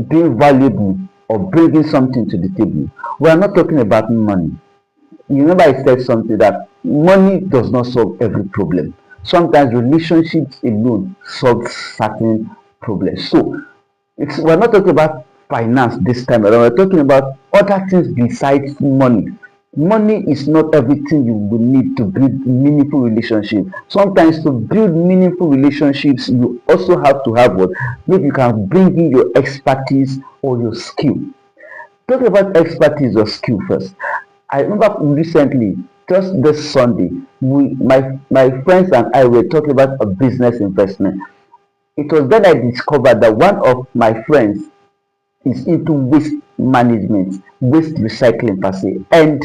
being valuable or bringing something to the table. We are not talking about money. You remember I said something that money does not solve every problem. Sometimes relationships alone solve certain problems. So we're not talking about finance this time around. We're talking about other things besides money. Money is not everything you will need to build meaningful relationship. Sometimes to build meaningful relationships, you also have to have what? Maybe you can bring in your expertise or your skill. Talking about expertise or skill first. I remember recently, just this Sunday, my friends and I were talking about a business investment. It was then I discovered that one of my friends is into waste management, waste recycling per se. And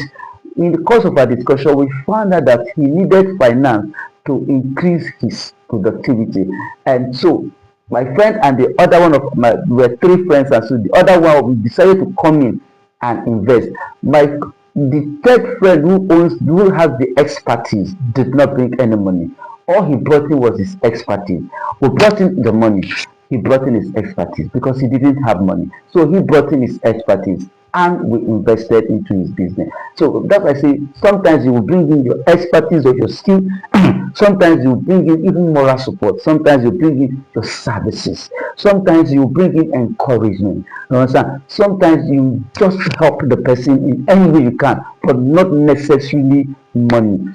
in the course of our discussion, we found out that he needed finance to increase his productivity. And so my friend and the other one of my we were three friends, and so the other one we decided to come in and invest. My the third friend who has the expertise did not bring any money. All he brought in was his expertise. We brought in the money. He brought in his expertise because he didn't have money. So he brought in his expertise and we invested into his business. So that's why I say sometimes you will bring in your expertise or your skill, sometimes you bring in even moral support, sometimes you bring in your services, sometimes you bring in encouragement. You understand? Sometimes you just help the person in any way you can, but not necessarily money.